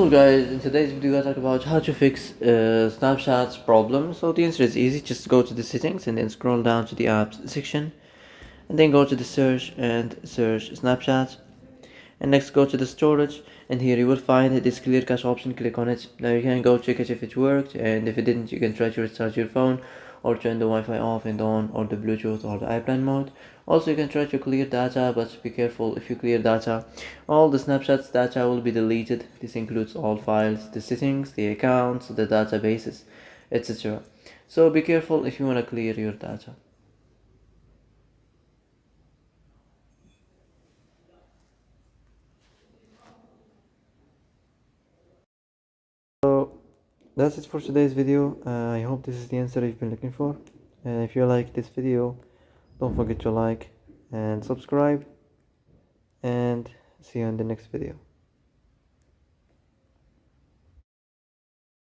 So guys, in today's video I talk about how to fix Snapchat's problem. So the answer is easy. Just go to the settings and then scroll down to the apps section, and then go to the search and search Snapchat, and next go to the storage, and here you will find this clear cache option. Click on it. Now you can go check it if it worked, and if it didn't you can try to restart your phone or turn the Wi-Fi off and on, or the Bluetooth or the airplane mode. Also you can try to clear data, but be careful. If you clear data, all the Snapchat's data will be deleted. This includes all files, the settings, the accounts, the databases, etc. So be careful if you want to clear your data. So that's it for today's video. I hope this is the answer you've been looking for. And if you like this video, don't forget to like and subscribe, and see you in the next video.